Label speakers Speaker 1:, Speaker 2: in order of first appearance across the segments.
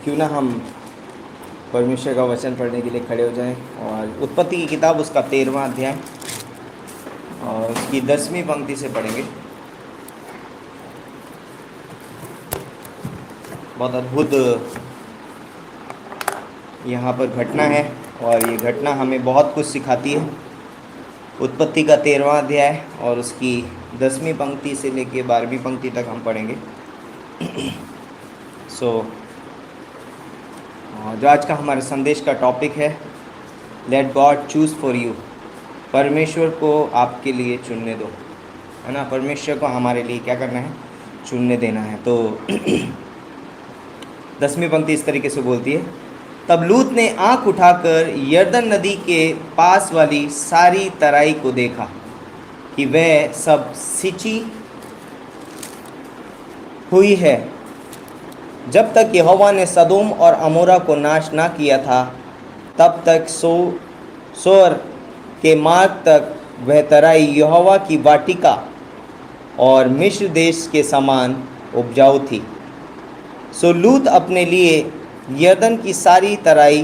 Speaker 1: क्यों ना हम परमेश्वर का वचन पढ़ने के लिए खड़े हो जाएं। और उत्पत्ति की किताब उसका 13वां अध्याय और उसकी 10वीं पंक्ति से पढ़ेंगे। बहुत अद्भुत यहाँ पर घटना है और ये घटना हमें बहुत कुछ सिखाती है। उत्पत्ति का 13वां अध्याय और उसकी 10वीं पंक्ति से लेके 12वीं पंक्ति तक हम पढ़ेंगे। जो आज का हमारे संदेश का टॉपिक है, let God choose for you. परमेश्वर को आपके लिए चुनने दो, है ना। परमेश्वर को हमारे लिए क्या करना है? चुनने देना है। तो 10वीं पंक्ति इस तरीके से बोलती है, तब लूत ने आँख उठाकर यरदन नदी के पास वाली सारी तराई को देखा कि वह सब सिंची हुई है, जब तक यहोवा ने सदोम और अमोरा को नाश ना किया था, तब तक सोर के मार्ग तक वह तराई यहोवा की वाटिका और मिस्र देश के समान उपजाऊ थी। सो लूत अपने लिए यरदन की सारी तराई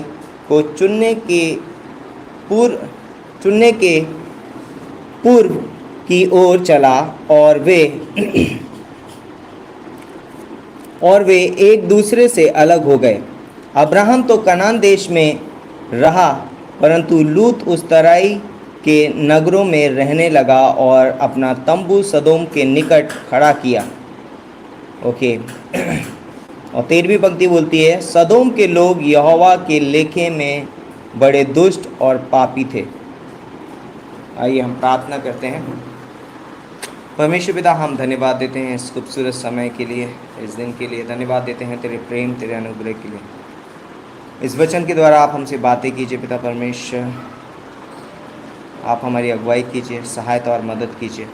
Speaker 1: को चुनने के पूर्व की ओर चला और वे एक दूसरे से अलग हो गए। अब्राहम तो कनान देश में रहा, परंतु लूत उस तराई के नगरों में रहने लगा और अपना तंबू सदोम के निकट खड़ा किया। ओके। और 13वीं पंक्ति बोलती है, सदोम के लोग यहोवा के लेखे में बड़े दुष्ट और पापी थे। आइए हम प्रार्थना करते हैं। परमेश्वर पिता, हम धन्यवाद देते हैं इस खूबसूरत समय के लिए, इस दिन के लिए धन्यवाद देते हैं, तेरे प्रेम, तेरे अनुग्रह के लिए। इस वचन के द्वारा आप हमसे बातें कीजिए पिता परमेश्वर, आप हमारी अगुवाई कीजिए, सहायता और मदद कीजिए।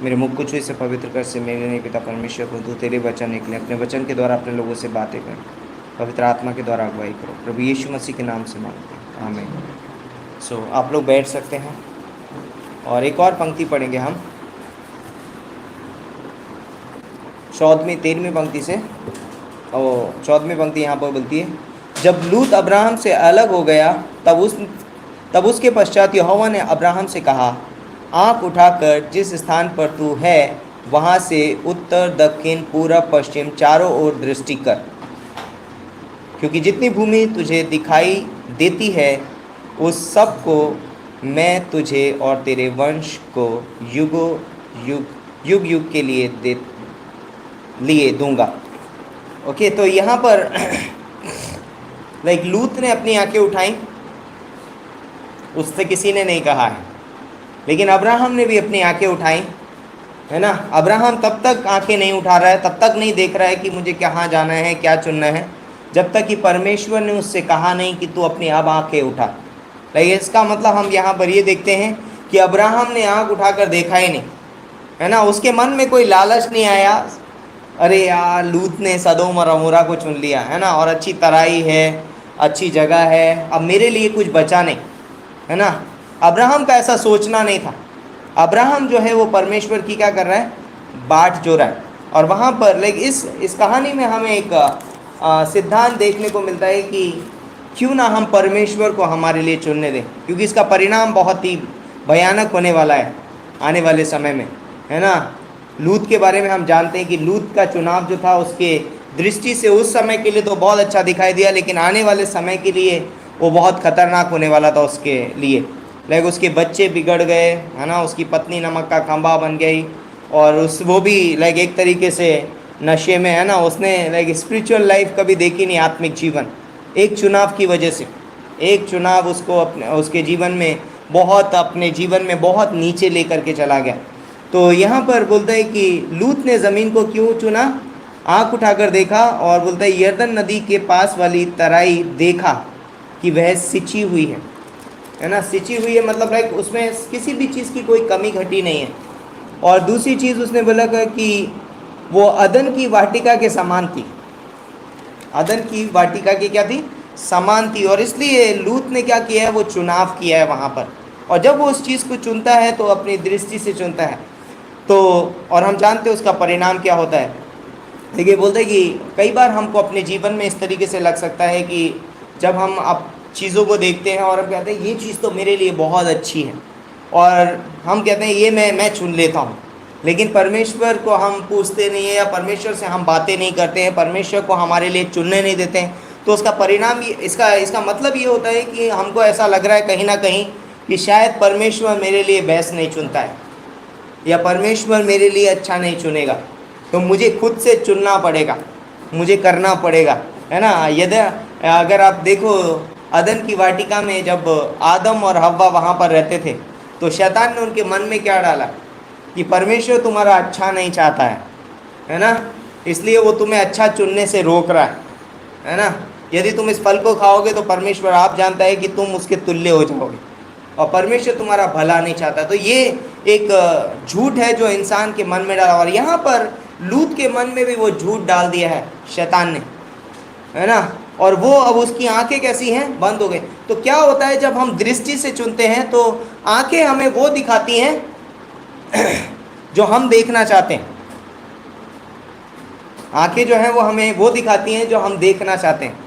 Speaker 1: मेरे मुख को छुए से पवित्र कर से मेरे नहीं पिता परमेश्वर को तू तेरे वचन निकले, अपने वचन के द्वारा अपने लोगों से बातें कर, पवित्र आत्मा के द्वारा अगुवाई करो। प्रभु यीशु मसीह के नाम से मांगते हैं, आमीन। आप लोग बैठ सकते हैं और एक और पंक्ति पढ़ेंगे हम 13वीं पंक्ति से। और 14वीं पंक्ति यहाँ पर बोलती है, जब लूत अब्राहम से अलग हो गया, तब उसके पश्चात यहोवा ने अब्राहम से कहा, आँख उठाकर जिस स्थान पर तू है वहाँ से उत्तर, दक्षिण, पूरब, पश्चिम चारों ओर दृष्टि कर, क्योंकि जितनी भूमि तुझे दिखाई देती है उस सब को मैं तुझे और तेरे वंश को युग युग के लिए दूंगा। ओके। तो यहाँ पर लूत ने अपनी आंखें उठाई, उससे किसी ने नहीं कहा है, लेकिन अब्राहम ने भी अपनी आंखें उठाई, है ना। अब्राहम तब तक आंखें नहीं उठा रहा है, तब तक नहीं देख रहा है कि मुझे कहाँ जाना है, क्या चुनना है, जब तक कि परमेश्वर ने उससे कहा नहीं कि तू अपनी अब आंखें उठा। लेकिन इसका मतलब हम यहाँ पर ये देखते हैं कि अब्राहम ने आँख उठाकर देखा ही नहीं, है ना। उसके मन में कोई लालच नहीं आया, अरे यार लूत ने सदोम और अमोरा को चुन लिया, है ना, और अच्छी तराई है, अच्छी जगह है, अब मेरे लिए कुछ बचा नहीं, है ना। अब्राहम का ऐसा सोचना नहीं था। अब्राहम जो है वो परमेश्वर की क्या कर रहा है? बाट जो रहा है। और वहाँ पर इस कहानी में हमें एक सिद्धांत देखने को मिलता है कि क्यों ना हम परमेश्वर को हमारे लिए चुनने दें, क्योंकि इसका परिणाम बहुत ही भयानक होने वाला है आने वाले समय में, है ना। लूत के बारे में हम जानते हैं कि लूत का चुनाव जो था उसके दृष्टि से उस समय के लिए तो बहुत अच्छा दिखाई दिया, लेकिन आने वाले समय के लिए वो बहुत खतरनाक होने वाला था उसके लिए। उसके बच्चे बिगड़ गए, है ना, उसकी पत्नी नमक का खंभा बन गई, और वो भी एक तरीके से नशे में, है ना। उसने स्पिरिचुअल लाइफ कभी देखी नहीं, आत्मिक जीवन, एक चुनाव की वजह से। एक चुनाव उसको उसके जीवन में अपने जीवन में बहुत नीचे लेकर के चला गया। तो यहाँ पर बोलता है कि लूत ने ज़मीन को क्यों चुना? आँख उठाकर देखा, और बोलता है यरदन नदी के पास वाली तराई देखा कि वह सिंची हुई है ना। सिंची हुई है मतलब उसमें किसी भी चीज़ की कोई कमी घटी नहीं है। और दूसरी चीज़ उसने बोला कि वो अदन की वाटिका के समान थी। अदन की वाटिका की क्या थी? समान थी। और इसलिए लूत ने क्या किया है? वो चुनाव किया है वहाँ पर। और जब वो उस चीज़ को चुनता है तो अपनी दृष्टि से चुनता है। तो और हम जानते हैं उसका परिणाम क्या होता है। देखिए बोलते हैं कि कई बार हमको अपने जीवन में इस तरीके से लग सकता है कि जब हम अब चीज़ों को देखते हैं और हम कहते हैं ये चीज़ तो मेरे लिए बहुत अच्छी है, और हम कहते हैं ये मैं चुन लेता हूँ, लेकिन परमेश्वर को हम पूछते नहीं है या परमेश्वर से हम बातें नहीं करते हैं, परमेश्वर को हमारे लिए चुनने नहीं देते हैं, तो उसका परिणाम इसका इसका मतलब ये होता है कि हमको ऐसा लग रहा है कहीं ना कहीं कि शायद परमेश्वर मेरे लिए बेस्ट नहीं चुनता है, या परमेश्वर मेरे लिए अच्छा नहीं चुनेगा, तो मुझे खुद से चुनना पड़ेगा, मुझे करना पड़ेगा, है ना। यदि अगर आप देखो अदन की वाटिका में जब आदम और हव्वा वहाँ पर रहते थे, तो शैतान ने उनके मन में क्या डाला कि परमेश्वर तुम्हारा अच्छा नहीं चाहता है ना, इसलिए वो तुम्हें अच्छा चुनने से रोक रहा है ना। यदि तुम इस फल को खाओगे तो परमेश्वर आप जानता है कि तुम उसके तुल्य हो जाओगे, और परमेश्वर तुम्हारा भला नहीं चाहता। तो ये एक झूठ है जो इंसान के मन में डाला, और यहाँ पर लूत के मन में भी वो झूठ डाल दिया है शैतान ने, है ना। और वो अब उसकी आंखें कैसी हैं, बंद हो गई। तो क्या होता है जब हम दृष्टि से चुनते हैं तो आंखें हमें वो दिखाती हैं जो हम देखना चाहते हैं, आंखें जो हैं वो हमें वो दिखाती हैं जो हम देखना चाहते हैं,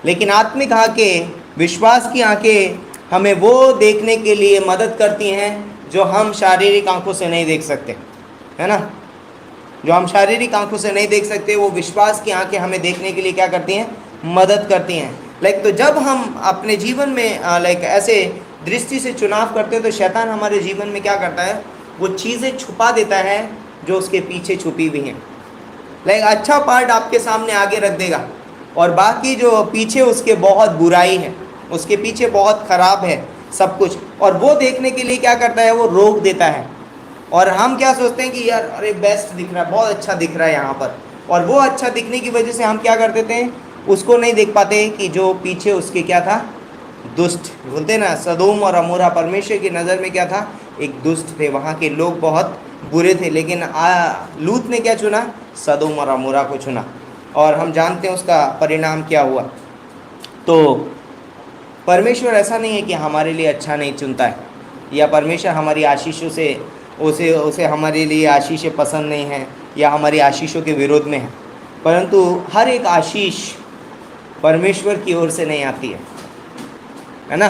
Speaker 1: लेकिन आत्मिक आंखें, विश्वास की आंखें हमें वो देखने के लिए मदद करती हैं जो हम शारीरिक आंखों से नहीं देख सकते, है ना। जो हम शारीरिक आंखों से नहीं देख सकते, वो विश्वास की आंखें हमें देखने के लिए क्या करती हैं, मदद करती हैं। तो जब हम अपने जीवन में ऐसे दृष्टि से चुनाव करते हैं, तो शैतान हमारे जीवन में क्या करता है, वो चीज़ें छुपा देता है जो उसके पीछे छुपी हुई हैं। अच्छा पार्ट आपके सामने आगे रख देगा, और बाकी जो पीछे उसके बहुत बुराई है, उसके पीछे बहुत ख़राब है सब कुछ, और वो देखने के लिए क्या करता है, वो रोक देता है। और हम क्या सोचते हैं कि यार अरे बेस्ट दिख रहा है, बहुत अच्छा दिख रहा है यहाँ पर, और वो अच्छा दिखने की वजह से हम क्या कर देते हैं, उसको नहीं देख पाते कि जो पीछे उसके क्या था, दुष्ट। बोलते हैं ना, सदोम और अमोरा परमेश्वर की नज़र में क्या था, एक दुष्ट थे, वहाँ के लोग बहुत बुरे थे, लेकिन लूत ने क्या चुना, सदोम और अमोरा को चुना, और हम जानते हैं उसका परिणाम क्या हुआ। तो परमेश्वर ऐसा नहीं है कि हमारे लिए अच्छा नहीं चुनता है, या परमेश्वर हमारी आशीषों से उसे हमारे लिए आशीषें पसंद नहीं है, या हमारी आशीषों के विरोध में है, परंतु हर एक आशीष परमेश्वर की ओर से नहीं आती है ना।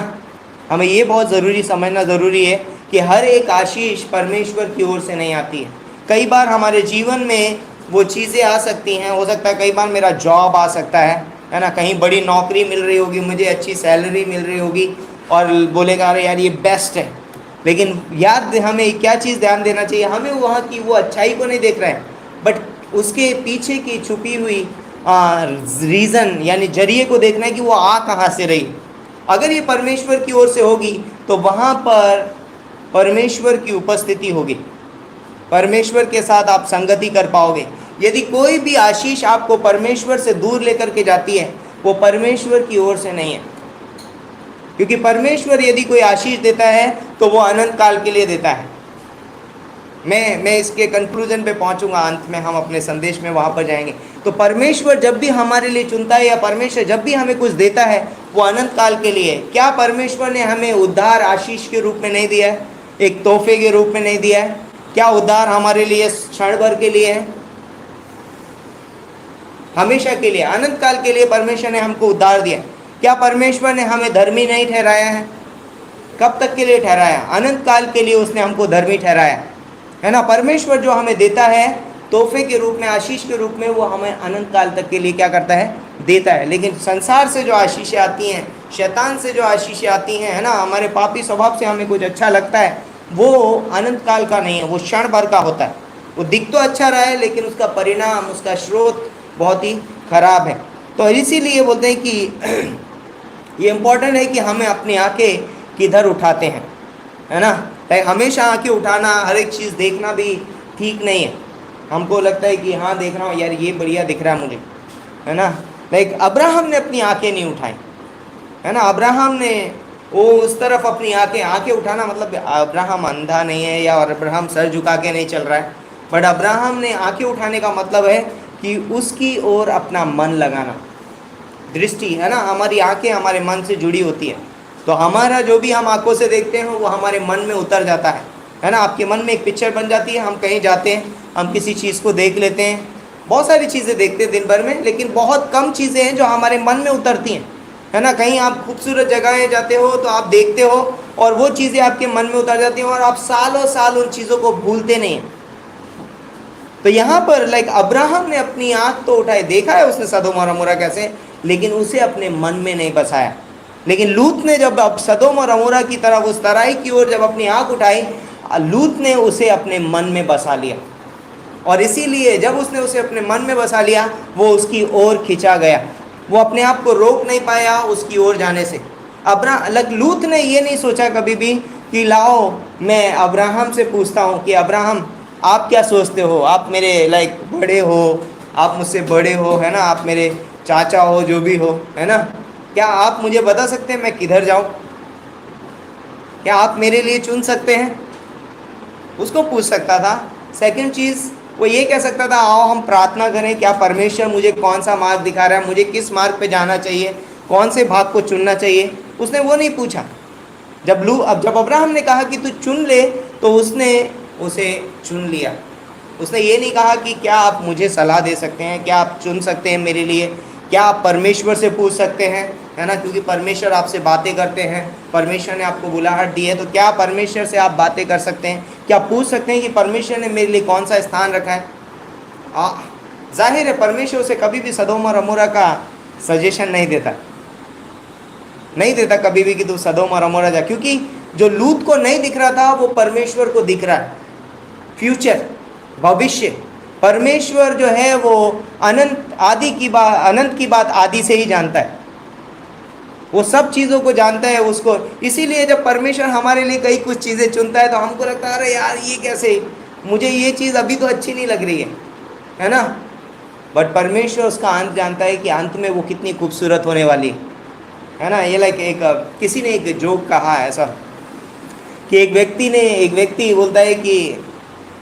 Speaker 1: हमें ये बहुत ज़रूरी समझना ज़रूरी है कि हर एक आशीष परमेश्वर की ओर से नहीं आती है। कई बार हमारे जीवन में वो चीज़ें आ सकती हैं, हो सकता है कई बार मेरा जॉब आ सकता है ना, कहीं बड़ी नौकरी मिल रही होगी, मुझे अच्छी सैलरी मिल रही होगी, और बोलेगा अरे यार ये बेस्ट है, लेकिन याद हमें क्या चीज़ ध्यान देना चाहिए, हमें वहाँ की वो अच्छाई को नहीं देख रहे हैं, बट उसके पीछे की छुपी हुई रीज़न यानी जरिए को देखना है कि वो आ कहाँ से रही। अगर ये परमेश्वर की ओर से होगी तो वहाँ पर परमेश्वर की उपस्थिति होगी, परमेश्वर के साथ आप संगति कर पाओगे। यदि कोई भी आशीष आपको परमेश्वर से दूर लेकर के जाती है, वो परमेश्वर की ओर से नहीं है, क्योंकि परमेश्वर यदि कोई आशीष देता है तो वो अनंत काल के लिए देता है। मैं इसके कंक्लूजन पे पहुंचूंगा, अंत में हम अपने संदेश में वहाँ पर जाएंगे। तो परमेश्वर जब भी हमारे लिए चुनता है, या परमेश्वर जब भी हमें कुछ देता है, वो अनंत काल के लिए है। क्या परमेश्वर ने हमें उद्धार आशीष के रूप में नहीं दिया है, एक तोहफे के रूप में नहीं दिया है? क्या उद्धार हमारे लिए क्षण भर के लिए है? हमेशा के लिए, अनंत काल के लिए परमेश्वर ने हमको उद्धार दिया। क्या परमेश्वर ने हमें धर्मी नहीं ठहराया है? कब तक के लिए ठहराया? अनंत काल के लिए उसने हमको धर्मी ठहराया है ना। परमेश्वर जो हमें देता है तोहफे के रूप में, आशीष के रूप में, वो हमें अनंत काल तक के लिए क्या करता है, देता है। लेकिन संसार से जो आशीषें आती हैं, शैतान से जो आशीषें आती हैं, है ना, हमारे पापी स्वभाव से हमें कुछ अच्छा लगता है, वो अनंत काल का नहीं है, वो क्षण भर का होता है। वो दिख तो अच्छा रहा है, लेकिन उसका परिणाम, उसका स्रोत बहुत ही खराब है। तो इसीलिए बोलते हैं कि ये इम्पोर्टेंट है कि हमें अपनी आंखें किधर उठाते हैं, है ना। हमेशा आंखें उठाना, हर एक चीज़ देखना भी ठीक नहीं है। हमको लगता है कि हाँ देख रहा हूँ यार, ये बढ़िया दिख रहा है मुझे, है ना। अब्राहम ने अपनी आंखें नहीं उठाई, है ना। अब्राहम ने वो उस तरफ अपनी आंखें उठाना, मतलब अब्राहम अंधा नहीं है या अब्राहम सर झुका के नहीं चल रहा है, बट अब्राहम ने आंखें उठाने का मतलब है कि उसकी ओर अपना मन लगाना। दृष्टि, है ना, हमारी आंखें हमारे मन से जुड़ी होती है, तो हमारा जो भी हम आंखों से देखते हैं वो हमारे मन में उतर जाता है, है ना। आपके मन में एक पिक्चर बन जाती है, हम कहीं जाते हैं, हम किसी चीज़ को देख लेते हैं, बहुत सारी चीज़ें देखते हैं दिन भर में, लेकिन बहुत कम चीज़ें हैं जो हमारे मन में उतरती हैं, है ना। कहीं आप खूबसूरत जगहें जाते हो तो आप देखते हो और वो चीज़ें आपके मन में उतर जाती हैं और आप सालों साल उन चीज़ों को भूलते नहीं हैं। तो यहाँ पर लाइक अब्राहम ने अपनी आँख तो उठाई, देखा है उसने सदोम और अमोरा कैसे, लेकिन उसे अपने मन में नहीं बसाया। लेकिन लूत ने जब अब सदोम और अमोरा की तरफ उस तराई की ओर जब अपनी आँख उठाई, लूत ने उसे अपने मन में बसा लिया, और इसीलिए जब उसने उसे अपने मन में बसा लिया वो उसकी ओर खिंचा गया, वो अपने आप को रोक नहीं पाया उसकी ओर जाने से। लूत ने ये नहीं सोचा कभी भी कि लाओ मैं अब्राहम से पूछता हूँ कि अब्राहम आप क्या सोचते हो, आप मेरे लाइक बड़े हो, आप मुझसे बड़े हो, है ना, आप मेरे चाचा हो, जो भी हो, है ना, क्या आप मुझे बता सकते हैं मैं किधर जाऊँ, क्या आप मेरे लिए चुन सकते हैं, उसको पूछ सकता था। सेकंड चीज़ वो ये कह सकता था आओ हम प्रार्थना करें, क्या परमेश्वर मुझे कौन सा मार्ग दिखा रहा है, मुझे किस मार्ग पे जाना चाहिए, कौन से भाग को चुनना चाहिए, उसने वो नहीं पूछा। जब अब्राहम ने कहा कि तू चुन ले तो उसने उसे चुन लिया। उसने ये नहीं कहा कि क्या आप मुझे सलाह दे सकते हैं, क्या आप चुन सकते हैं मेरे लिए, क्या आप परमेश्वर से पूछ सकते हैं, है ना, क्योंकि परमेश्वर आपसे बातें करते हैं, परमेश्वर ने आपको बुलाहट दी है, तो क्या परमेश्वर से आप बातें कर सकते हैं, क्या पूछ सकते हैं कि परमेश्वर ने मेरे लिए कौन सा स्थान रखा है। जाहिर है परमेश्वर से कभी भी सदोम और अमोरा का सजेशन नहीं देता कभी भी कि तू सदोम और अमोरा जा, क्योंकि जो लूत को नहीं दिख रहा था वो परमेश्वर को दिख रहा है। फ्यूचर, भविष्य, परमेश्वर जो है वो अनंत की बात आदि से ही जानता है, वो सब चीज़ों को जानता है उसको। इसीलिए जब परमेश्वर हमारे लिए कई कुछ चीज़ें चुनता है तो हमको लगता है अरे यार ये कैसे, मुझे ये चीज़ अभी तो अच्छी नहीं लग रही है ना, बट परमेश्वर उसका अंत जानता है कि अंत में वो कितनी खूबसूरत होने वाली है ना। ये लाइक किसी ने एक जोक कहा है ऐसा कि एक व्यक्ति बोलता है कि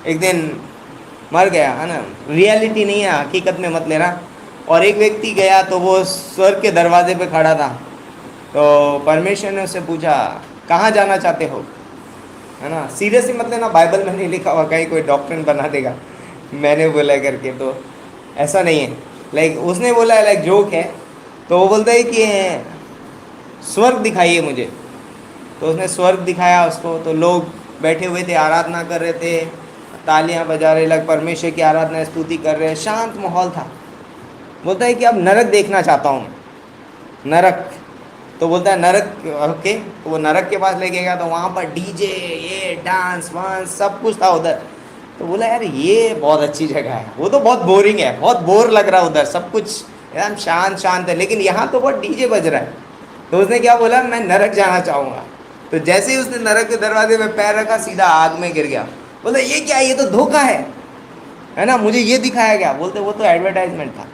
Speaker 1: एक दिन मर गया, है ना, रियलिटी नहीं है, हकीकत में मत लेना। और एक व्यक्ति गया तो वो स्वर्ग के दरवाजे पे खड़ा था, तो परमेश्वर ने उससे पूछा कहाँ जाना चाहते हो, है ना, सीरियसली मत लेना, बाइबल में नहीं लिखा हुआ, कहीं कोई डॉक्ट्रिन बना देगा मैंने बोला करके, तो ऐसा नहीं है। लाइक उसने बोला है, लाइक जोक है, तो वो बोलता है कि स्वर्ग दिखाइए मुझे। तो उसने स्वर्ग दिखाया उसको, तो लोग बैठे हुए थे, आराधना कर रहे थे, तालियां बजा रहे, लग परमेश्वर की आराधना स्तुति कर रहे, शांत माहौल था। बोलता है कि अब नरक देखना चाहता हूँ, नरक। तो बोलता है नरक, ओके। तो वो नरक के पास लेके गया, तो वहाँ पर डीजे, ये डांस वांस सब कुछ था उधर। तो बोला यार ये बहुत अच्छी जगह है, वो तो बहुत बोरिंग है, बहुत बोर लग रहा है उधर, सब कुछ एकदम शांत है, लेकिन यहाँ तो बहुत डीजे बज रहा है। तो उसने क्या बोला, मैं नरक जाना चाहूँगा। तो जैसे ही उसने नरक के दरवाजे पे पैर रखा सीधा आग में गिर गया। बोलते ये क्या, ये तो धोखा है ना, मुझे ये दिखाया गया। बोलते वो तो एडवर्टाइजमेंट था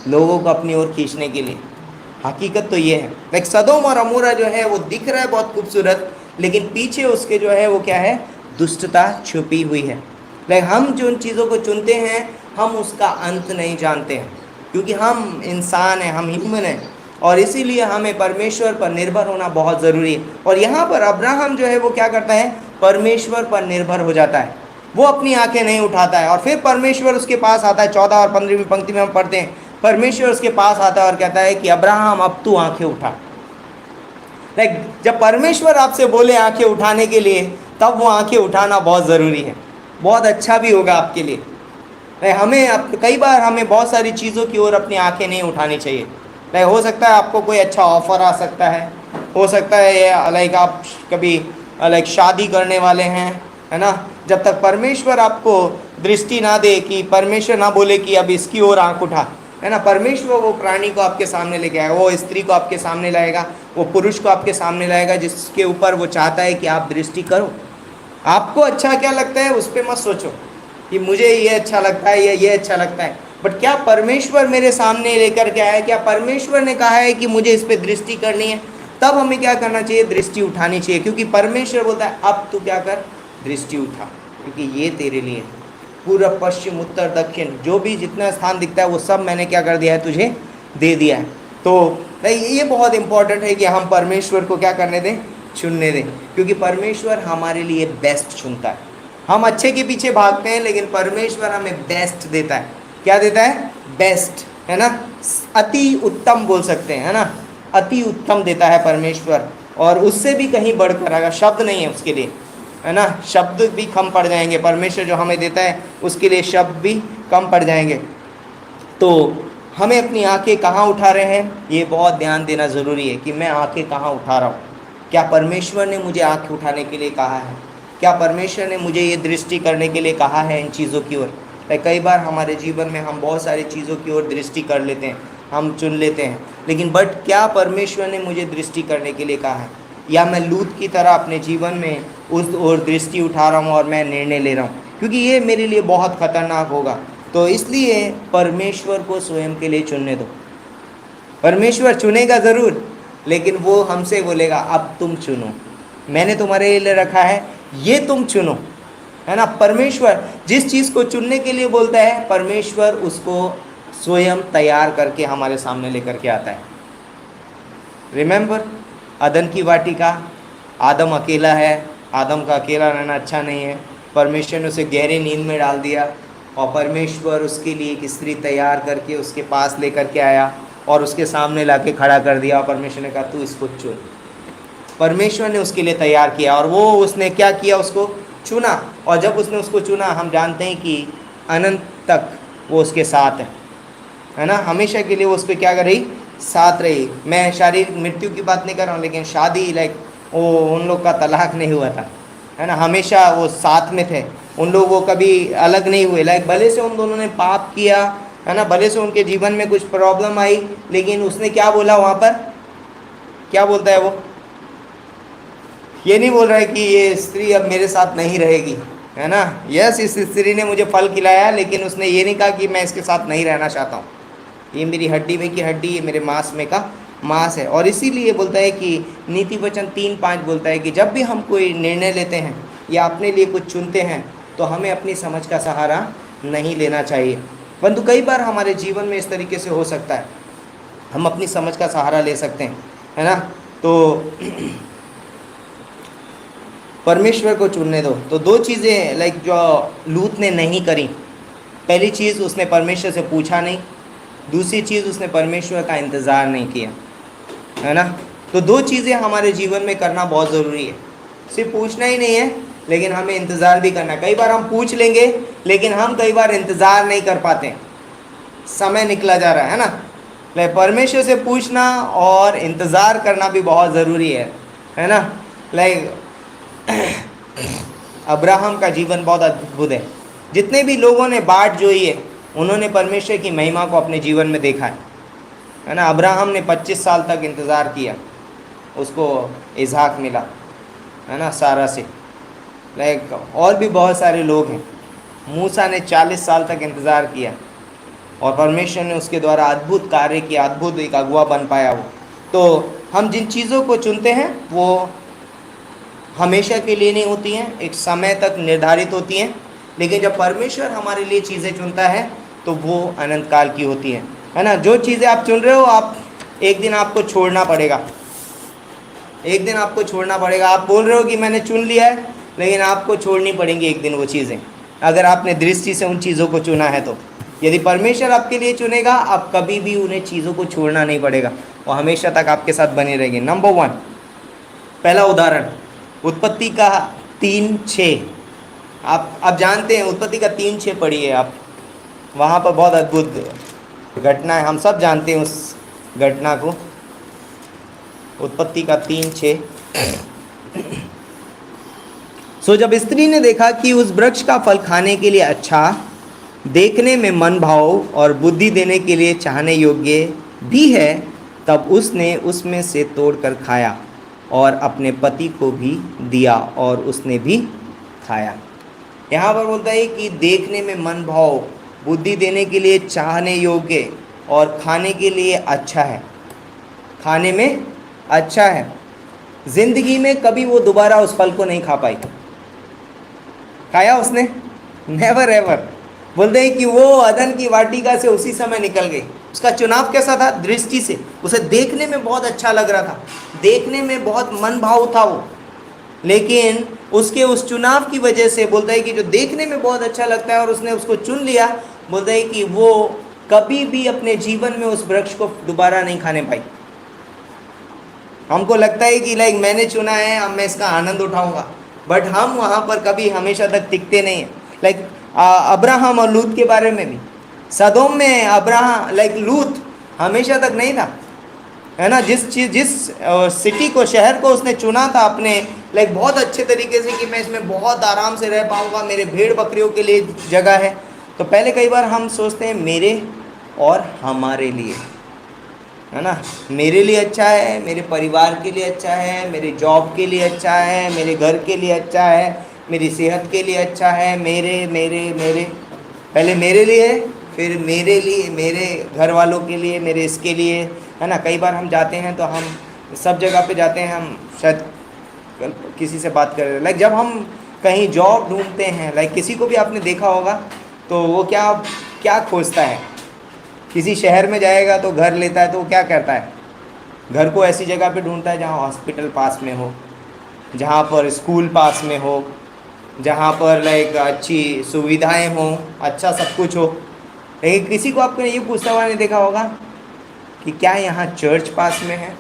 Speaker 1: लोगों को अपनी ओर खींचने के लिए, हकीकत तो ये है। लाइक सदोम और अमोरा जो है वो दिख रहा है बहुत खूबसूरत, लेकिन पीछे उसके जो है वो क्या है, दुष्टता छुपी हुई है। लाइक हम जो उन चीज़ों को चुनते हैं हम उसका अंत नहीं जानते हैं, क्योंकि हम इंसान हैं, हम ह्यूमन हैं, और इसीलिए हमें परमेश्वर पर निर्भर होना बहुत ज़रूरी है। और यहाँ पर अब्राहम जो है वो क्या करता है, परमेश्वर पर निर्भर हो जाता है, वो अपनी आंखें नहीं उठाता है। और फिर परमेश्वर उसके पास आता है, 14 और 15वीं पंक्ति में हम पढ़ते हैं, परमेश्वर उसके पास आता है और कहता है कि अब्राहम अब तू आंखें उठा। लाइक जब परमेश्वर आपसे बोले आंखें उठाने के लिए, तब वो आंखें उठाना बहुत ज़रूरी है, बहुत अच्छा भी होगा आपके लिए। हमें कई बार हमें बहुत सारी चीज़ों की ओर अपनी आंखें नहीं उठानी चाहिए। लाइक हो सकता है आपको कोई अच्छा ऑफ़र आ सकता है, हो सकता है लाइक आप कभी लाइक शादी करने वाले हैं, है ना, जब तक परमेश्वर आपको दृष्टि ना दे, कि परमेश्वर ना बोले कि अब इसकी ओर आंख उठा, है ना, परमेश्वर वो प्राणी को आपके सामने लेके आएगा, वो स्त्री को आपके सामने लाएगा, वो पुरुष को आपके सामने लाएगा जिसके ऊपर वो चाहता है कि आप दृष्टि करो। आपको अच्छा क्या लगता है उस पर मत सोचो कि मुझे ये अच्छा लगता है या ये अच्छा लगता है, बट क्या परमेश्वर मेरे सामने लेकर के आया, क्या परमेश्वर ने कहा है कि मुझे इस पर दृष्टि करनी है, तब हमें क्या करना चाहिए, दृष्टि उठानी चाहिए। क्योंकि परमेश्वर बोलता है अब तू क्या कर, दृष्टि उठा, क्योंकि ये तेरे लिए पूर्व पश्चिम उत्तर दक्षिण जो भी जितना स्थान दिखता है वो सब मैंने क्या कर दिया है, तुझे दे दिया है। तो ये बहुत इंपॉर्टेंट है कि हम परमेश्वर को क्या करने दें, चुनने दें, क्योंकि परमेश्वर हमारे लिए बेस्ट चुनता है। हम अच्छे के पीछे भागते हैं, लेकिन परमेश्वर हमें बेस्ट देता है। क्या देता है? बेस्ट, है ना। अति उत्तम बोल सकते हैं, है ना। अति उत्तम देता है परमेश्वर, और उससे भी कहीं बढ़कर, अगर शब्द नहीं है उसके लिए, है ना, शब्द भी कम पड़ जाएंगे। परमेश्वर जो हमें देता है उसके लिए शब्द भी कम पड़ जाएंगे। तो हमें अपनी आंखें कहाँ उठा रहे हैं, ये बहुत ध्यान देना ज़रूरी है कि मैं आंखें कहाँ उठा रहा हूँ। क्या परमेश्वर ने मुझे आंखें उठाने के लिए कहा है? क्या परमेश्वर ने मुझे ये दृष्टि करने के लिए कहा है इन चीज़ों की ओर? कई बार हमारे जीवन में हम बहुत सारी चीज़ों की ओर दृष्टि कर लेते हैं, हम चुन लेते हैं, लेकिन बट क्या परमेश्वर ने मुझे दृष्टि करने के लिए कहा है? या मैं लूत की तरह अपने जीवन में उस ओर दृष्टि उठा रहा हूँ और मैं निर्णय ले रहा हूँ? क्योंकि ये मेरे लिए बहुत खतरनाक होगा। तो इसलिए परमेश्वर को स्वयं के लिए चुनने दो। परमेश्वर चुनेगा ज़रूर, लेकिन वो हमसे बोलेगा अब तुम चुनो, मैंने तुम्हारे लिए रखा है, ये तुम चुनो, है ना। परमेश्वर जिस चीज़ को चुनने के लिए बोलता है, परमेश्वर उसको स्वयं तैयार करके हमारे सामने लेकर के आता है। रिमेंबर अदन की वाटिका, आदम अकेला है, आदम का अकेला रहना अच्छा नहीं है। परमेश्वर ने उसे गहरी नींद में डाल दिया, और परमेश्वर उसके लिए एक स्त्री तैयार करके उसके पास लेकर के आया और उसके सामने लाके खड़ा कर दिया। और परमेश्वर ने कहा तू इसको चुन। परमेश्वर ने उसके लिए तैयार किया, और वो उसने क्या किया? उसको चुना। और जब उसने उसको चुना, हम जानते हैं कि अनंत तक वो उसके साथ है ना। हमेशा के लिए वो उसको क्या कर रही? साथ रही। मैं शारीरिक मृत्यु की बात नहीं कर रहा हूँ, लेकिन शादी वो उन लोग का तलाक नहीं हुआ था, है ना। हमेशा वो साथ में थे, उन लोग वो कभी अलग नहीं हुए। भले से उन दोनों ने पाप किया, है ना, भले से उनके जीवन में कुछ प्रॉब्लम आई, लेकिन उसने क्या बोला वहाँ पर? क्या बोलता है वो? ये नहीं बोल रहा है कि ये स्त्री अब मेरे साथ नहीं रहेगी, है ना। यस, इस स्त्री ने मुझे फल खिलाया, लेकिन उसने ये नहीं कहा कि मैं इसके साथ नहीं रहना चाहता हूँ, ये मेरी हड्डी में की हड्डी, ये मेरे मांस में का मांस है। और इसीलिए बोलता है कि नीति वचन 3:5 बोलता है कि जब भी हम कोई निर्णय लेते हैं या अपने लिए कुछ चुनते हैं, तो हमें अपनी समझ का सहारा नहीं लेना चाहिए। परंतु कई बार हमारे जीवन में इस तरीके से हो सकता है, हम अपनी समझ का सहारा ले सकते हैं, है ना। तो परमेश्वर को चुनने दो। तो दो चीज़ें जो लूत ने नहीं करी। पहली चीज़, उसने परमेश्वर से पूछा नहीं। दूसरी चीज़, उसने परमेश्वर का इंतज़ार नहीं किया, है ना। तो दो चीज़ें हमारे जीवन में करना बहुत ज़रूरी है। सिर्फ पूछना ही नहीं है, लेकिन हमें इंतज़ार भी करना है। कई बार हम पूछ लेंगे, लेकिन हम कई बार इंतज़ार नहीं कर पाते, समय निकला जा रहा है ना। परमेश्वर से पूछना और इंतज़ार करना भी बहुत ज़रूरी है ना। अब्राहम का जीवन बहुत अद्भुत है। जितने भी लोगों ने बाट जोई है, उन्होंने परमेश्वर की महिमा को अपने जीवन में देखा है ना। अब्राहम ने 25 साल तक इंतज़ार किया, उसको इज़हाक मिला, है ना, सारा से। और भी बहुत सारे लोग हैं। मूसा ने 40 साल तक इंतज़ार किया, और परमेश्वर ने उसके द्वारा अद्भुत कार्य किया, अद्भुत एक अगुआ बन पाया वो। तो हम जिन चीज़ों को चुनते हैं वो हमेशा के लिए नहीं होती हैं, एक समय तक निर्धारित होती हैं। लेकिन जब परमेश्वर हमारे लिए चीज़ें चुनता है तो वो अनंत काल की होती है ना। जो चीज़ें आप चुन रहे हो, आप एक दिन आपको छोड़ना पड़ेगा, एक दिन आपको छोड़ना पड़ेगा। आप बोल रहे हो कि मैंने चुन लिया है, लेकिन आपको छोड़नी पड़ेंगी एक दिन वो चीज़ें, अगर आपने दृष्टि से उन चीज़ों को चुना है तो। यदि परमेश्वर आपके लिए चुनेगा, आप कभी भी उन्हें चीज़ों को छोड़ना नहीं पड़ेगा, वो हमेशा तक आपके साथ बनी रहेगी। नंबर 1, पहला उदाहरण उत्पत्ति का 3:6। आप जानते हैं, उत्पत्ति का 3:6 पढ़िए आप, वहाँ पर बहुत अद्भुत घटना है, हम सब जानते हैं उस घटना को। उत्पत्ति का 3:6। सो जब स्त्री ने देखा कि उस वृक्ष का फल खाने के लिए अच्छा, देखने में मन भाव और बुद्धि देने के लिए चाहने योग्य भी है, तब उसने उसमें से तोड़कर खाया और अपने पति को भी दिया, और उसने भी खाया। यहाँ पर बोलता है कि देखने में मन भाव, बुद्धि देने के लिए चाहने योग्य, और खाने के लिए अच्छा है, खाने में अच्छा है। जिंदगी में कभी वो दोबारा उस फल को नहीं खा पाई। खाया उसने? Never ever. बोलते हैं कि वो अदन की वाटिका से उसी समय निकल गई। उसका चुनाव कैसा था? दृष्टि से। उसे देखने में बहुत अच्छा लग रहा था, देखने में बहुत मन भाव था वो, लेकिन उसके उस चुनाव की वजह से बोलता है कि जो देखने में बहुत अच्छा लगता है और उसने उसको चुन लिया, बोलता है कि वो कभी भी अपने जीवन में उस वृक्ष को दोबारा नहीं खाने पाई। हमको लगता है कि लाइक मैंने चुना है, अब मैं इसका आनंद उठाऊंगा, बट हम वहाँ पर कभी हमेशा तक टिकते नहीं हैं। लाइक अब्राहम और लूत के बारे में भी, सदोम में अब्राहम लाइक लूत हमेशा तक नहीं था, है ना। जिस सिटी को, शहर को उसने चुना था अपने लाइक बहुत अच्छे तरीके से कि मैं इसमें बहुत आराम से रह पाऊँगा, मेरे भेड़ बकरियों के लिए जगह है, तो पहले कई बार हम सोचते हैं मेरे और हमारे लिए, है ना, मेरे लिए अच्छा है, मेरे परिवार के लिए अच्छा है, मेरे जॉब के लिए अच्छा है, मेरे घर के लिए अच्छा है, मेरी सेहत के लिए अच्छा है, मेरे मेरे मेरे पहले मेरे लिए, फिर मेरे लिए, मेरे घर वालों के लिए, मेरे इसके लिए, है ना। कई बार हम जाते हैं तो हम सब जगह पे जाते हैं, हम शायद किसी से बात कर रहे हैं, लाइक जब हम कहीं जॉब ढूंढते हैं, लाइक किसी को भी आपने देखा होगा तो वो क्या क्या खोजता है, किसी शहर में जाएगा तो घर लेता है तो वो क्या करता है, घर को ऐसी जगह पे ढूंढता है जहाँ हॉस्पिटल पास में हो, जहाँ पर स्कूल पास में हो, जहाँ पर लाइक अच्छी सुविधाएं हों, अच्छा सब कुछ हो। लेकिन किसी को आपने ये पूछता हुआ नहीं देखा होगा कि क्या यहाँ चर्च पास में है,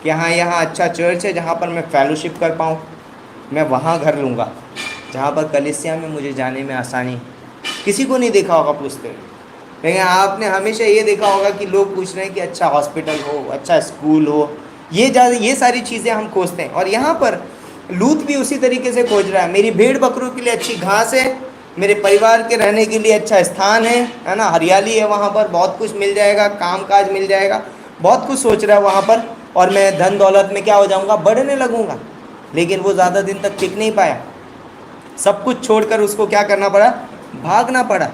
Speaker 1: क्या यहाँ अच्छा चर्च है जहाँ पर मैं फेलोशिप कर पाऊँ, मैं वहाँ घर लूँगा जहाँ पर कलीसिया में मुझे जाने में आसानी। किसी को नहीं देखा होगा पूछते हुए, लेकिन आपने हमेशा ये देखा होगा कि लोग पूछ रहे हैं कि अच्छा हॉस्पिटल हो, अच्छा स्कूल हो, ये सारी चीज़ें हम खोजते हैं। और यहाँ पर लूत भी उसी तरीके से खोज रहा है, मेरी भेड़ बकरियों के लिए अच्छी घास है, मेरे परिवार के रहने के लिए अच्छा स्थान है ना, हरियाली है, वहाँ पर बहुत कुछ मिल जाएगा, काम काज मिल जाएगा, बहुत कुछ सोच रहा है वहाँ पर, और मैं धन दौलत में क्या हो जाऊँगा, बढ़ने लगूँगा। लेकिन वो ज़्यादा दिन तक टिक नहीं पाया, सब कुछ छोड़कर उसको क्या करना पड़ा, भागना पड़ा।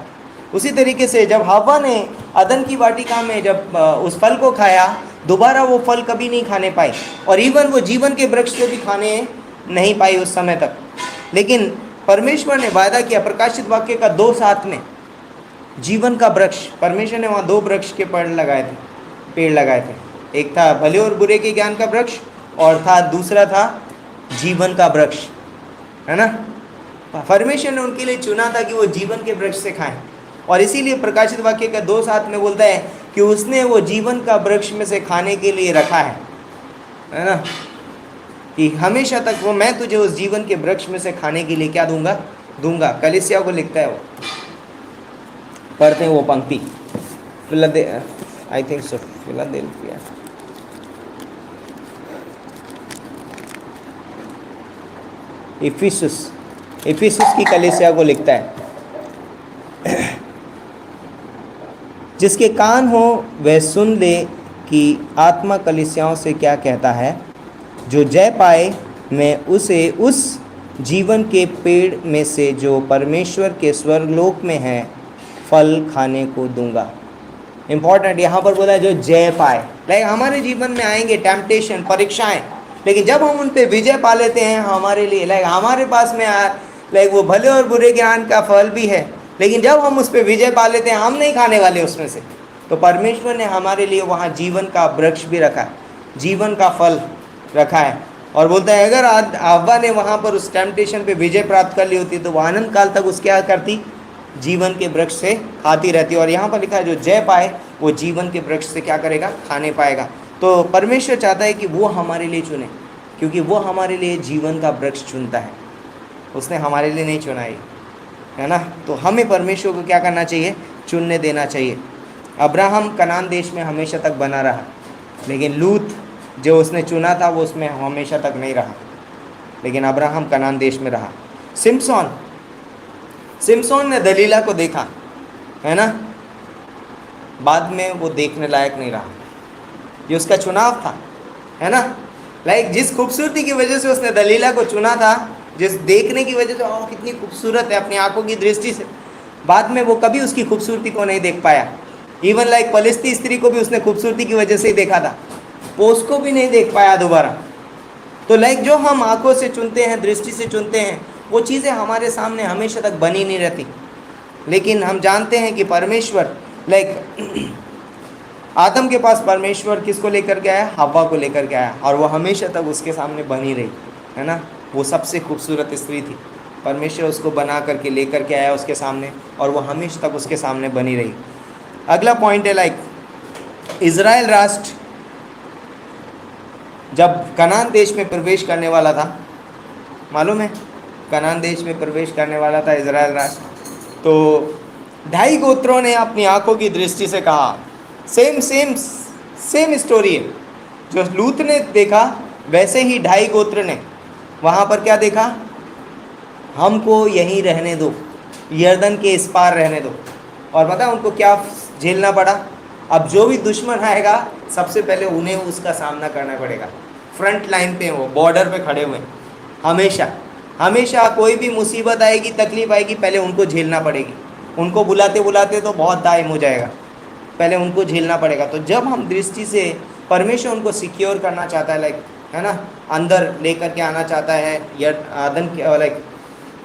Speaker 1: उसी तरीके से जब हव्वा ने अदन की वाटिका में जब उस फल को खाया, दोबारा वो फल कभी नहीं खाने पाई, और इवन वो जीवन के वृक्ष को भी खाने नहीं पाई उस समय तक। लेकिन परमेश्वर ने वायदा किया, प्रकाशित वाक्य का 2:7 में, जीवन का वृक्ष, परमेश्वर ने वहाँ 2 वृक्ष के पेड़ लगाए थे, एक था भले और बुरे के ज्ञान का वृक्ष, और था दूसरा था जीवन का वृक्ष, है ना। परमेश्वर ने उनके लिए चुना था कि वो जीवन के वृक्ष से खाएं, और इसीलिए प्रकाशित वाक्य का 2:7 में बोलता है कि उसने वो जीवन का वृक्ष में से खाने के लिए रखा है ना, कि हमेशा तक वो, मैं तुझे उस जीवन के वृक्ष में से खाने के लिए क्या दूंगा। कलीसिया को लिखता है वो, पढ़ते हैं वो पंक्ति, I think so Philadelphia, Ephesus की कलीसिया को लिखता है, जिसके कान हो वह सुन ले कि आत्मा कलीसियाओं से क्या कहता है, जो जय पाए मैं उसे उस जीवन के पेड़ में से जो परमेश्वर के स्वर्गलोक में है फल खाने को दूंगा। इम्पॉर्टेंट यहाँ पर बोला है जो जय पाए, लाइक हमारे जीवन में आएंगे टेम्पटेशन, परीक्षाएं, लेकिन जब हम उन पे विजय पा लेते हैं हमारे लिए, लाइक हमारे पास में लाइक वो भले और बुरे ज्ञान का फल भी है, लेकिन जब हम उस पर विजय पा लेते हैं, हम नहीं खाने वाले उसमें से, तो परमेश्वर ने हमारे लिए वहाँ जीवन का वृक्ष भी रखा है, जीवन का फल रखा है। और बोलता है अगर हव्वा ने वहाँ पर उस टेम्पटेशन पे विजय प्राप्त कर ली होती तो वह अनंत काल तक उस क्या करती, जीवन के वृक्ष से खाती रहती। और यहाँ पर लिखा है जो जय पाए वो जीवन के वृक्ष से क्या करेगा, खाने पाएगा। तो परमेश्वर चाहता है कि वो हमारे लिए चुने, क्योंकि वो हमारे लिए जीवन का वृक्ष चुनता है, उसने हमारे लिए नहीं चुना है ना। तो हमें परमेश्वर को क्या करना चाहिए, चुनने देना चाहिए। अब्राहम कनान देश में हमेशा तक बना रहा, लेकिन लूत जो उसने चुना था वो उसमें हमेशा तक नहीं रहा, लेकिन अब्राहम कनान देश में रहा। सिमसोन ने दलीला को देखा, है ना, बाद में वो देखने लायक नहीं रहा, ये उसका चुनाव था, है ना। लाइक जिस खूबसूरती की वजह से उसने दलीला को चुना था, जिस देखने की वजह से ओह कितनी खूबसूरत है अपनी आंखों की दृष्टि से, बाद में वो कभी उसकी खूबसूरती को नहीं देख पाया। इवन लाइक फलिस्ती स्त्री को भी उसने खूबसूरती की वजह से ही देखा था, वो उसको भी नहीं देख पाया दोबारा। तो लाइक जो हम आंखों से चुनते हैं, दृष्टि से चुनते हैं, वो चीज़ें हमारे सामने हमेशा तक बनी नहीं रहती। लेकिन हम जानते हैं कि परमेश्वर लाइक आदम के पास परमेश्वर किसको लेकर के आया? हव्वा को लेकर के आया, और वो हमेशा तक उसके सामने बनी रही, है ना। वो सबसे खूबसूरत स्त्री थी, परमेश्वर उसको बना करके लेकर के आया उसके सामने, और वो हमेशा तक उसके सामने बनी रही। अगला पॉइंट है लाइक इज़राइल राष्ट्र जब कनान देश में प्रवेश करने वाला था, मालूम है, कनान देश में प्रवेश करने वाला था इज़राइल राष्ट्र, तो 2.5 गोत्रों ने अपनी आंखों की दृष्टि से कहा, सेम स्टोरी है, जो लूत ने देखा वैसे ही 2.5 गोत्र ने वहाँ पर क्या देखा? हमको यहीं रहने दो, यर्दन के इस पार रहने दो। और पता है उनको क्या झेलना पड़ा? अब जो भी दुश्मन आएगा सबसे पहले उन्हें उसका सामना करना पड़ेगा। फ्रंट लाइन पे वो बॉर्डर पे खड़े हुए, हमेशा हमेशा कोई भी मुसीबत आएगी, तकलीफ आएगी, पहले उनको झेलना पड़ेगी। उनको बुलाते बुलाते तो बहुत टाइम हो जाएगा, पहले उनको झेलना पड़ेगा। तो जब हम दृष्टि से परमेश्वर उनको सिक्योर करना चाहता है, लाइक, है ना, अंदर लेकर के आना चाहता है, या आदम के लाइक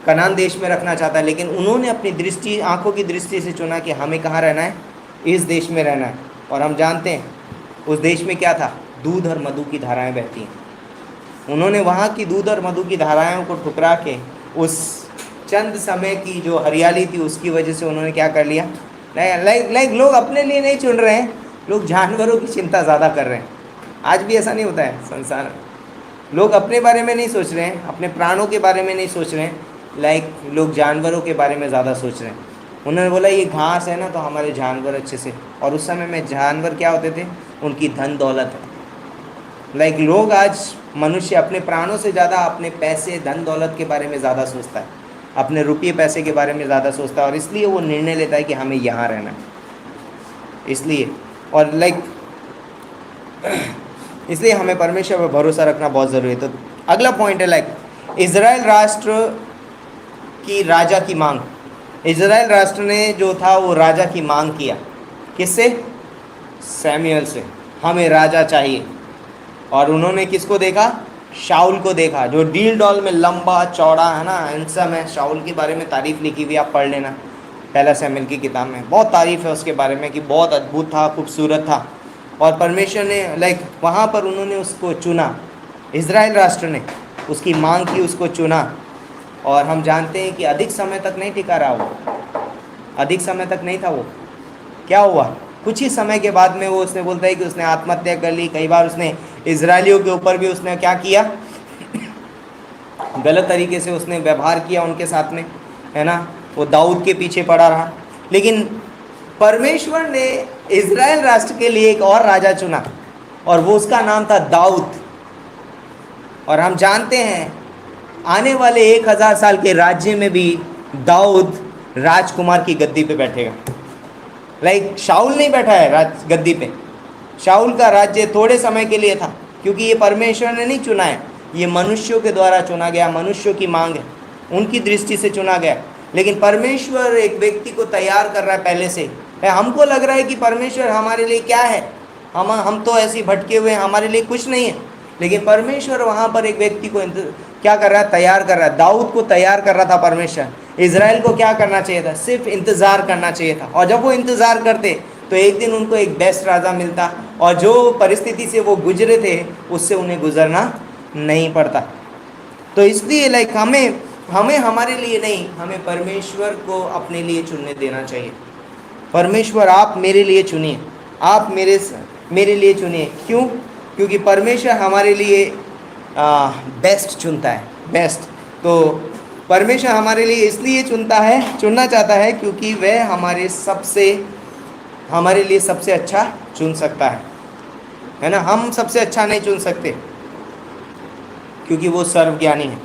Speaker 1: कनान देश में रखना चाहता है, लेकिन उन्होंने अपनी दृष्टि, आंखों की दृष्टि से चुना कि हमें कहाँ रहना है? इस देश में रहना है। और हम जानते हैं उस देश में क्या था? दूध और मधु की धाराएं बहती हैं। उन्होंने वहाँ की दूध और मधु की धाराओं को ठुकरा के उस चंद समय की जो हरियाली थी उसकी वजह से उन्होंने क्या कर लिया? लाइक लोग अपने लिए नहीं चुन रहे हैं, लोग जानवरों की चिंता ज़्यादा कर रहे हैं। आज भी ऐसा नहीं होता है संसार में? लोग अपने बारे में नहीं सोच रहे हैं, अपने प्राणों के बारे में नहीं सोच रहे हैं, लाइक लोग जानवरों के बारे में ज़्यादा सोच रहे हैं। उन्होंने बोला ये घास है ना, तो हमारे जानवर अच्छे से, और उस समय में जानवर क्या होते थे? उनकी धन दौलत है। लाइक लोग आज, मनुष्य अपने प्राणों से ज़्यादा अपने पैसे, धन दौलत के बारे में ज़्यादा सोचता है, अपने रुपये पैसे के बारे में ज़्यादा सोचता है, और इसलिए वो निर्णय लेता है कि हमें यहाँ रहना है। इसलिए और लाइक इसलिए हमें परमेश्वर पर भरोसा रखना बहुत ज़रूरी है। तो अगला पॉइंट है लाइक इज़राइल राष्ट्र की राजा की मांग। इज़राइल राष्ट्र ने जो था वो राजा की मांग किया, किससे? सैमुएल से, हमें राजा चाहिए। और उन्होंने किसको देखा? शाऊल को देखा, जो डील डॉल में लंबा चौड़ा, है ना, हैंडसम है। शाऊल के बारे में तारीफ़ लिखी हुई, आप पढ़ लेना, पहला सैमुएल की किताब में बहुत तारीफ़ है उसके बारे में कि बहुत अद्भुत था, खूबसूरत था। और परमेश्वर ने लाइक वहाँ पर उन्होंने उसको चुना, इज़राइल राष्ट्र ने उसकी मांग की, उसको चुना। और हम जानते हैं कि अधिक समय तक नहीं टिका रहा वो, अधिक समय तक नहीं था वो। क्या हुआ? कुछ ही समय के बाद में वो, उसने बोलता है कि उसने आत्महत्या कर ली। कई बार उसने इजरायलियों के ऊपर भी उसने क्या किया? गलत तरीके से उसने व्यवहार किया उनके साथ में, है ना। वो दाऊद के पीछे पड़ा रहा। लेकिन परमेश्वर ने इज़राइल राष्ट्र के लिए एक और राजा चुना, और वो उसका नाम था दाऊद। और हम जानते हैं आने वाले 1000 साल के राज्य में भी दाऊद राजकुमार की गद्दी पे बैठेगा। लाइक शाऊल नहीं बैठा है राज गद्दी पे। शाऊल का राज्य थोड़े समय के लिए था, क्योंकि ये परमेश्वर ने नहीं चुना है, ये मनुष्यों के द्वारा चुना गया, मनुष्यों की मांग है, उनकी दृष्टि से चुना गया। लेकिन परमेश्वर एक व्यक्ति को तैयार कर रहा है पहले से। हमको लग रहा है कि परमेश्वर हमारे लिए क्या है, हम तो ऐसे भटके हुए हैं, हमारे लिए कुछ नहीं है। लेकिन परमेश्वर वहाँ पर एक व्यक्ति को क्या कर रहा है? तैयार कर रहा है। दाऊद को तैयार कर रहा था परमेश्वर। इज़राइल को क्या करना चाहिए था? सिर्फ इंतज़ार करना चाहिए था। और जब वो इंतज़ार करते तो एक दिन उनको एक बेस्ट राजा मिलता, और जो परिस्थिति से वो गुजरे थे उससे उन्हें गुजरना नहीं पड़ता। तो इसलिए लाइक हमें हमारे लिए नहीं, हमें परमेश्वर को अपने लिए चुनने देना चाहिए। परमेश्वर आप मेरे लिए चुनिए, आप मेरे लिए चुनिए। क्यों? क्योंकि परमेश्वर हमारे लिए बेस्ट चुनता है, बेस्ट। तो परमेश्वर हमारे लिए इसलिए चुनना चाहता है क्योंकि वह हमारे लिए सबसे अच्छा चुन सकता है ना। हम सबसे अच्छा नहीं चुन सकते, क्योंकि वो सर्वज्ञानी है।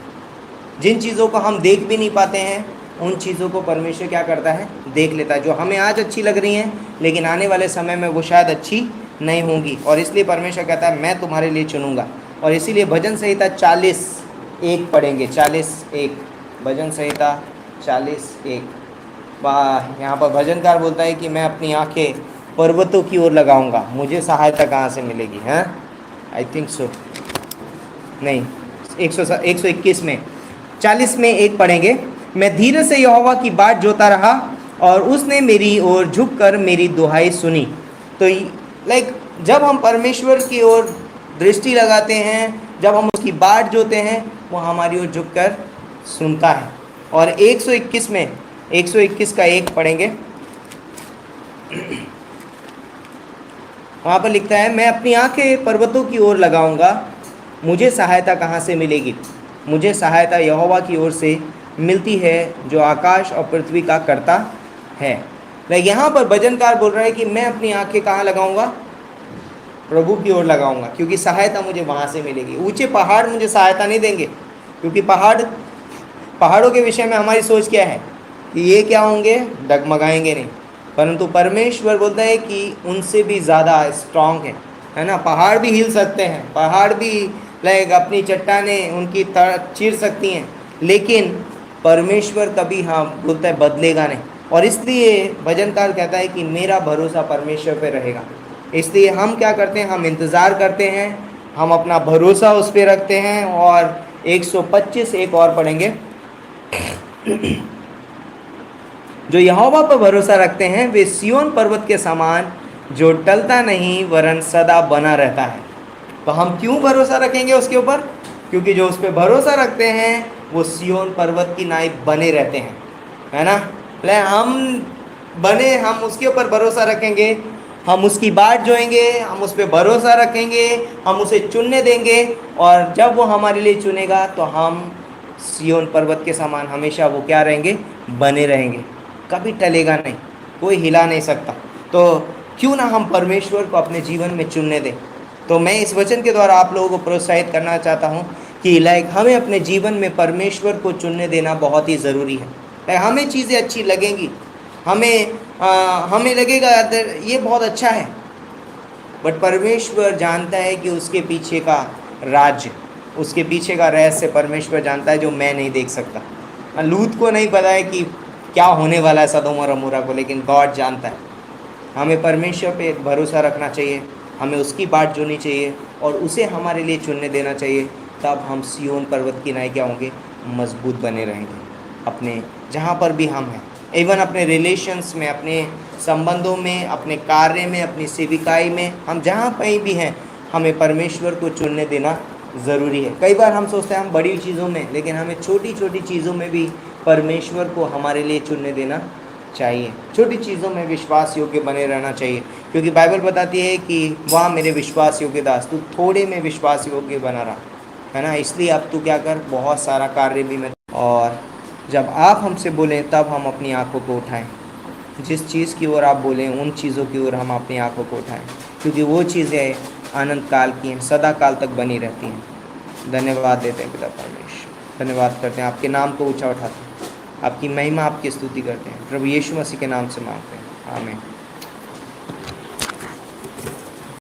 Speaker 1: जिन चीज़ों को हम देख भी नहीं पाते हैं, उन चीज़ों को परमेश्वर क्या करता है? देख लेता है। जो हमें आज अच्छी लग रही हैं, लेकिन आने वाले समय में वो शायद अच्छी नहीं होंगी। और इसलिए परमेश्वर कहता है मैं तुम्हारे लिए चुनूंगा। और इसीलिए भजन संहिता 40:1 पढ़ेंगे। 40:1, भजन संहिता 40:1। यहाँ पर भजनकार बोलता है कि मैं अपनी आंखें पर्वतों की ओर लगाऊंगा, मुझे सहायता कहाँ से मिलेगी? हैं, आई थिंक सो, नहीं, 121 में 40:1 पढ़ेंगे। मैं धीरज से यहोवा की बाट जोता रहा, और उसने मेरी ओर झुककर मेरी दुहाई सुनी। तो जब हम परमेश्वर की ओर दृष्टि लगाते हैं, जब हम उसकी बाट जोते हैं, वो हमारी ओर झुककर सुनता है। और 121 में 121 का 1 पढ़ेंगे। वहाँ पर लिखता है, मैं अपनी आंखें पर्वतों की ओर लगाऊंगा, मुझे सहायता कहाँ से मिलेगी? मुझे सहायता यहोवा की ओर से मिलती है, जो आकाश और पृथ्वी का कर्ता है। यहाँ पर भजनकार बोल रहा है कि मैं अपनी आंखें कहाँ लगाऊंगा? प्रभु की ओर लगाऊंगा, क्योंकि सहायता मुझे वहाँ से मिलेगी। ऊंचे पहाड़ मुझे सहायता नहीं देंगे, क्योंकि पहाड़ों के विषय में हमारी सोच क्या है कि ये क्या होंगे? डगमगाएंगे नहीं। परंतु परमेश्वर बोलता है कि उनसे भी ज़्यादा स्ट्रांग है ना। पहाड़ भी हिल सकते हैं, पहाड़ भी अपनी चट्टानें उनकी चीर सकती हैं, लेकिन परमेश्वर कभी, हाँ बोलता है, बदलेगा नहीं। और इसलिए भजनकार कहता है कि मेरा भरोसा परमेश्वर पे रहेगा। इसलिए हम क्या करते हैं? हम इंतज़ार करते हैं, हम अपना भरोसा उस पर रखते हैं। और 125 एक और पढ़ेंगे। जो यहोवा पर भरोसा रखते हैं वे सिय्योन पर्वत के समान, जो टलता नहीं वरन सदा बना रहता है। तो हम क्यों भरोसा रखेंगे उसके ऊपर? क्योंकि जो उस पर भरोसा रखते हैं वो सिय्योन पर्वत की नाई बने रहते हैं, है ना। हम उसके ऊपर भरोसा रखेंगे, हम उसकी बाट जोएंगे, हम उस पर भरोसा रखेंगे, हम उसे चुनने देंगे। और जब वो हमारे लिए चुनेगा तो हम सिय्योन पर्वत के समान हमेशा वो क्या रहेंगे? बने रहेंगे, कभी टलेगा नहीं, कोई हिला नहीं सकता। तो क्यों ना हम परमेश्वर को अपने जीवन में चुनने दें। तो मैं इस वचन के द्वारा आप लोगों को प्रोत्साहित करना चाहता हूँ कि हमें अपने जीवन में परमेश्वर को चुनने देना बहुत ही ज़रूरी है। हमें चीज़ें अच्छी लगेंगी, हमें लगेगा ये बहुत अच्छा है, बट परमेश्वर जानता है कि उसके पीछे का राज्य, उसके पीछे का रहस्य परमेश्वर जानता है, जो मैं नहीं देख सकता। लूत को नहीं पता है कि क्या होने वाला है सदोम और अमोरा को, लेकिन गॉड जानता है। हमें परमेश्वर पे भरोसा रखना चाहिए, हमें उसकी बाट जोनी चाहिए और उसे हमारे लिए चुनने देना चाहिए। तब हम सिय्योन पर्वत की नाई क्या होंगे? मजबूत बने रहेंगे अपने जहाँ पर भी हम हैं, इवन अपने रिलेशंस में, अपने संबंधों में, अपने कार्य में, अपनी सेविकाई में, हम जहाँ कहीं भी हैं, हमें परमेश्वर को चुनने देना ज़रूरी है। कई बार हम सोचते हैं हम बड़ी चीज़ों में, लेकिन हमें छोटी छोटी चीज़ों में भी परमेश्वर को हमारे लिए चुनने देना चाहिए। छोटी चीज़ों में विश्वास योग्य बने रहना चाहिए, क्योंकि बाइबल बताती है कि वहाँ मेरे विश्वास योग्य दास, तू थोड़े में विश्वास योग्य बना रहा, है ना। इसलिए अब तू क्या कर, बहुत सारा कार्य भी मैं। और जब आप हमसे बोलें तब हम अपनी आंखों को उठाएं, जिस चीज़ की ओर आप बोलें उन चीज़ों की ओर हम अपनी आंखों को उठाएं, क्योंकि वो चीज़ें अनंत काल की हैं, सदा काल तक बनी रहती हैं। धन्यवाद देते हैं पिता परमेश्वर, धन्यवाद करते हैं, आपके नाम को ऊंचा उठाते हैं, आपकी महिमा, आपकी स्तुति करते हैं। प्रभु यीशु मसीह के नाम से मांगते हैं, आमीन।